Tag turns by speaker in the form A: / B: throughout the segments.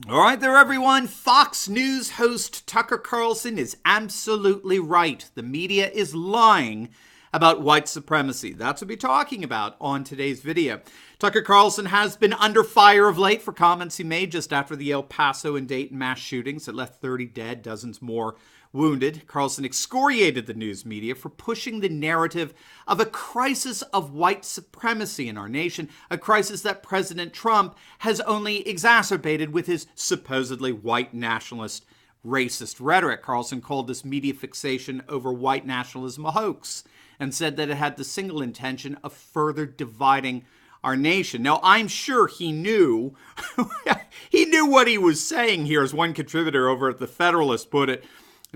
A: All right there, everyone. Fox News host Tucker Carlson is absolutely right. The media is lying about white supremacy. That's what we're talking about on today's video. Tucker Carlson has been under fire of late for comments he made just after the El Paso and Dayton mass shootings that left 30 dead, dozens more wounded. Carlson excoriated the news media for pushing the narrative of a crisis of white supremacy in our nation, a crisis that President Trump has only exacerbated with his supposedly white nationalist racist rhetoric. Carlson called this media fixation over white nationalism a hoax and said that it had the single intention of further dividing our nation. Now, I'm sure he knew what he was saying here, as one contributor over at The Federalist put it.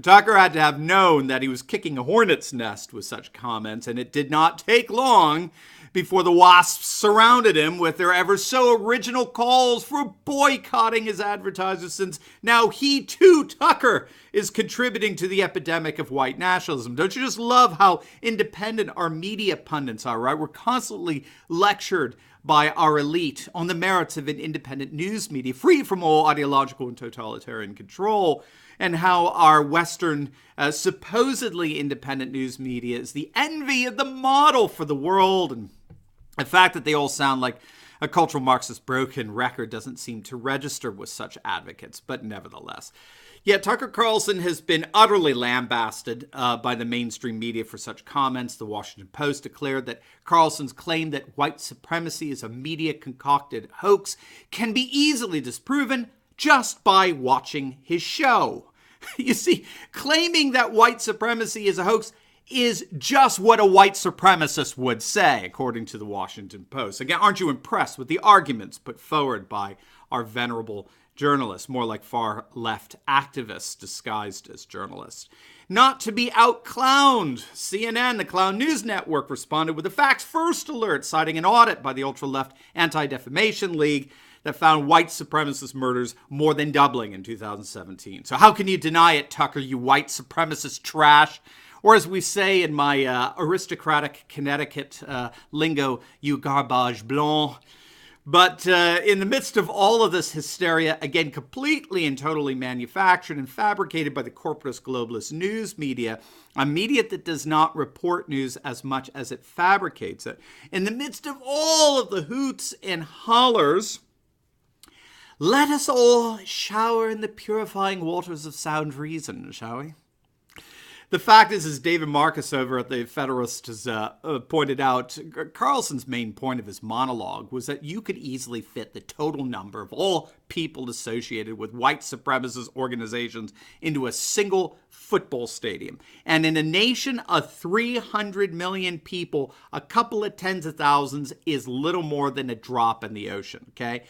A: Tucker had to have known that he was kicking a hornet's nest with such comments, and it did not take long before the wasps surrounded him with their ever so original calls for boycotting his advertisers, since now he too, Tucker, is contributing to the epidemic of white nationalism. Don't you just love how independent our media pundits are, right? We're constantly lectured by our elite on the merits of an independent news media, free from all ideological and totalitarian control, and how our Western, supposedly independent news media is the envy of the model for the world. And the fact that they all sound like a cultural Marxist broken record doesn't seem to register with such advocates, but nevertheless. Yet Tucker Carlson has been utterly lambasted by the mainstream media for such comments. The Washington Post declared that Carlson's claim that white supremacy is a media-concocted hoax can be easily disproven just by watching his show. You see, claiming that white supremacy is a hoax is just what a white supremacist would say, according to the Washington Post. Again, aren't you impressed with the arguments put forward by our venerable journalists, more like far-left activists disguised as journalists? Not to be out-clowned, CNN, the Clown News Network, responded with a facts-first alert, citing an audit by the ultra-left Anti-Defamation League that found white supremacist murders more than doubling in 2017. So how can you deny it, Tucker, you white supremacist trash? Or as we say in my aristocratic Connecticut lingo, you garbage blanc. But in the midst of all of this hysteria, again, completely and totally manufactured and fabricated by the corporatist globalist news media, a media that does not report news as much as it fabricates it, in the midst of all of the hoots and hollers, let us all shower in the purifying waters of sound reason, shall we? The fact is, as David Marcus over at The Federalist has pointed out, Carlson's main point of his monologue was that you could easily fit the total number of all people associated with white supremacist organizations into a single football stadium. And in a nation of 300 million people, a couple of tens of thousands is little more than a drop in the ocean, okay?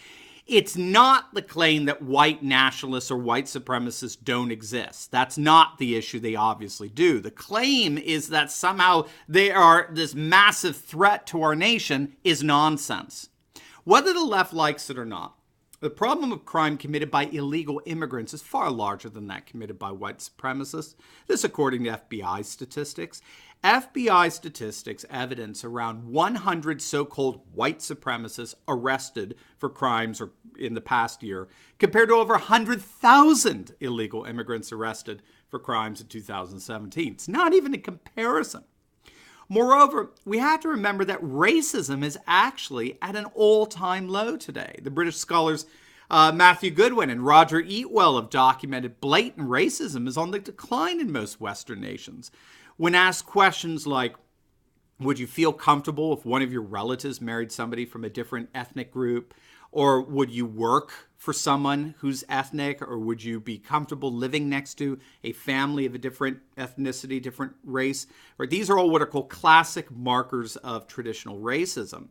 A: It's not the claim that white nationalists or white supremacists don't exist. That's not the issue. They obviously do. The claim is that somehow they are this massive threat to our nation is nonsense. Whether the left likes it or not, the problem of crime committed by illegal immigrants is far larger than that committed by white supremacists. This according to FBI statistics. FBI statistics evidence around 100 so-called white supremacists arrested for crimes or in the past year, compared to over 100,000 illegal immigrants arrested for crimes in 2017. It's not even a comparison. Moreover, we have to remember that racism is actually at an all-time low today. The British scholars Matthew Goodwin and Roger Eatwell have documented blatant racism is on the decline in most Western nations. When asked questions like, would you feel comfortable if one of your relatives married somebody from a different ethnic group? Or would you work for someone who's ethnic? Or would you be comfortable living next to a family of a different ethnicity, different race? Or these are all what are called classic markers of traditional racism.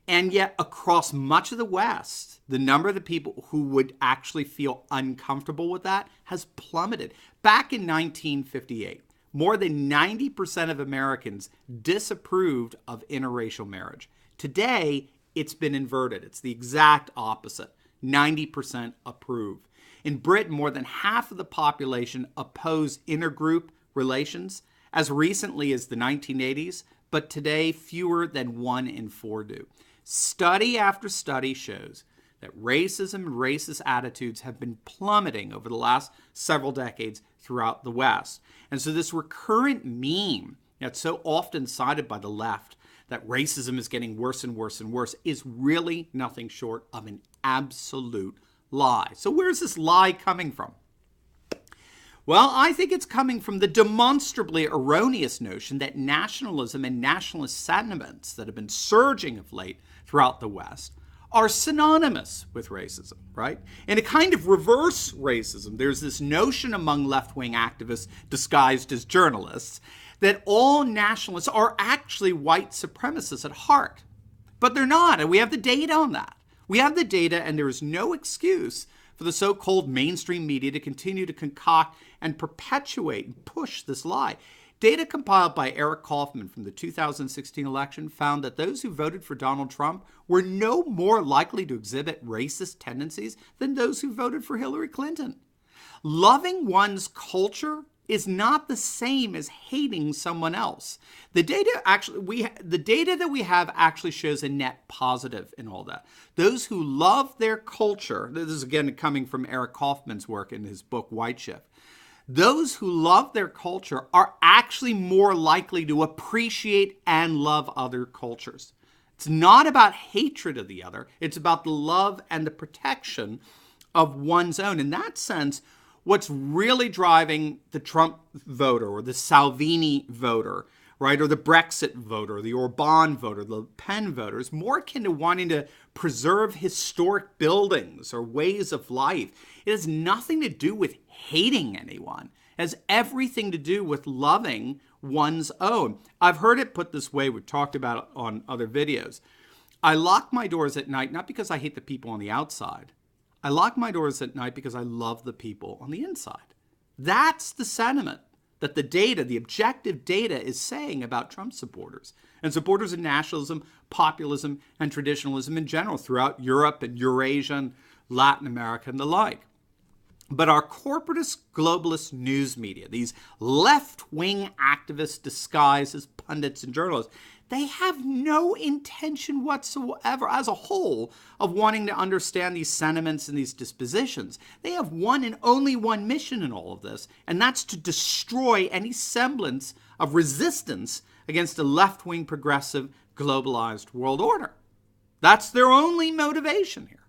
A: And yet across much of the West, the number of the people who would actually feel uncomfortable with that has plummeted. Back in 1958, more than 90% of Americans disapproved of interracial marriage. Today, it's been inverted. It's the exact opposite. 90% approve. In Britain, more than half of the population oppose intergroup relations as recently as the 1980s, but today fewer than 1 in 4 do. Study after study shows that racism and racist attitudes have been plummeting over the last several decades throughout the West. And so this recurrent meme that's so often cited by the left, that racism is getting worse and worse and worse, is really nothing short of an absolute lie. So where's this lie coming from? Well, I think it's coming from the demonstrably erroneous notion that nationalism and nationalist sentiments that have been surging of late throughout the West are synonymous with racism, right? In a kind of reverse racism, there's this notion among left-wing activists disguised as journalists that all nationalists are actually white supremacists at heart. But they're not, and we have the data on that. We have the data, and there is no excuse for the so-called mainstream media to continue to concoct and perpetuate and push this lie. Data compiled by Eric Kaufman from the 2016 election found that those who voted for Donald Trump were no more likely to exhibit racist tendencies than those who voted for Hillary Clinton. Loving one's culture is not the same as hating someone else. The data that we have actually shows a net positive in all that. Those who love their culture, this is again coming from Eric Kaufman's work in his book White Shift, those who love their culture are actually more likely to appreciate and love other cultures. It's not about hatred of the other. It's about the love and the protection of one's own. In that sense, what's really driving the Trump voter or the Salvini voter, right, or the Brexit voter, the Orban voter, the Le Pen voter is more akin to wanting to preserve historic buildings or ways of life. It has nothing to do with hating anyone. It has everything to do with loving one's own. I've heard it put this way. We've talked about it on other videos. I lock my doors at night, not because I hate the people on the outside. I lock my doors at night because I love the people on the inside. That's the sentiment that the data, the objective data, is saying about Trump supporters and supporters of nationalism, populism, and traditionalism in general throughout Europe and Eurasia and Latin America and the like. But our corporatist globalist news media, these left-wing activists disguised as pundits and journalists, they have no intention whatsoever as a whole of wanting to understand these sentiments and these dispositions. They have one and only one mission in all of this, and that's to destroy any semblance of resistance against a left-wing progressive globalized world order. That's their only motivation here.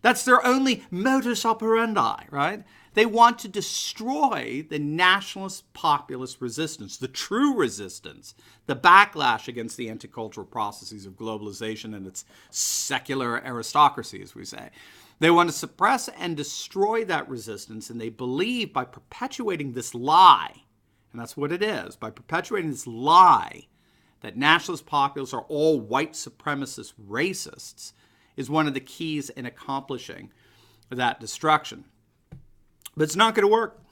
A: That's their only modus operandi, right? They want to destroy the nationalist populist resistance, the true resistance, the backlash against the anti-cultural processes of globalization and its secular aristocracy, as we say. They want to suppress and destroy that resistance, and they believe by perpetuating this lie, and that's what it is, by perpetuating this lie that nationalist populists are all white supremacist racists, is one of the keys in accomplishing that destruction. But it's not going to work.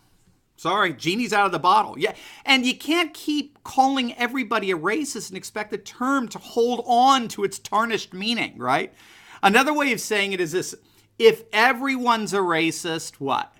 A: Sorry, genie's out of the bottle. Yeah, and you can't keep calling everybody a racist and expect the term to hold on to its tarnished meaning, right? Another way of saying it is this: if everyone's a racist, what?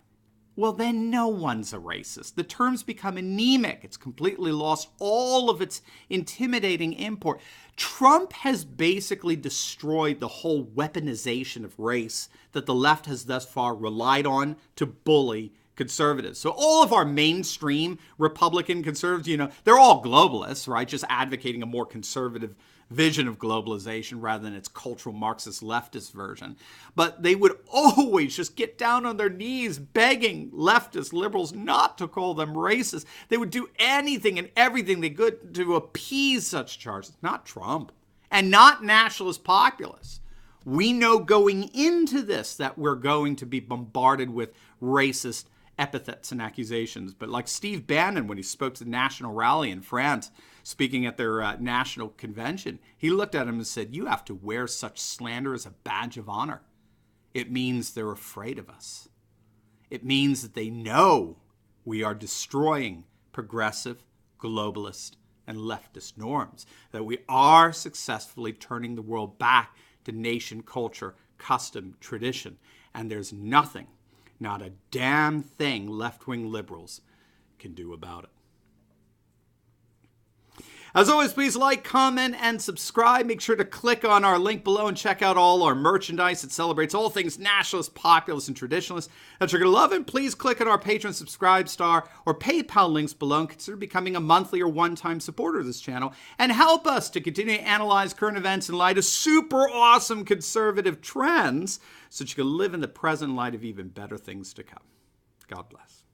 A: Well, then no one's a racist. The term's become anemic. It's completely lost all of its intimidating import. Trump has basically destroyed the whole weaponization of race that the left has thus far relied on to bully conservatives. So all of our mainstream Republican conservatives, they're all globalists, right? Just advocating a more conservative vision of globalization rather than its cultural Marxist leftist version. But they would always just get down on their knees begging leftists, liberals not to call them racist. They would do anything and everything they could to appease such charges. Not Trump and not nationalist populists. We know going into this that we're going to be bombarded with racist epithets and accusations. But like Steve Bannon, when he spoke to the National Rally in France, speaking at their national convention, he looked at him and said, "You have to wear such slander as a badge of honor. It means they're afraid of us. It means that they know we are destroying progressive, globalist, and leftist norms, that we are successfully turning the world back to nation, culture, custom, tradition, and there's nothing, not a damn thing left-wing liberals can do about it." As always, please like, comment, and subscribe. Make sure to click on our link below and check out all our merchandise. It celebrates all things nationalist, populist, and traditionalist that you're going to love. And please click on our Patreon subscribe star or PayPal links below and consider becoming a monthly or one-time supporter of this channel and help us to continue to analyze current events in light of super awesome conservative trends so that you can live in the present light of even better things to come. God bless.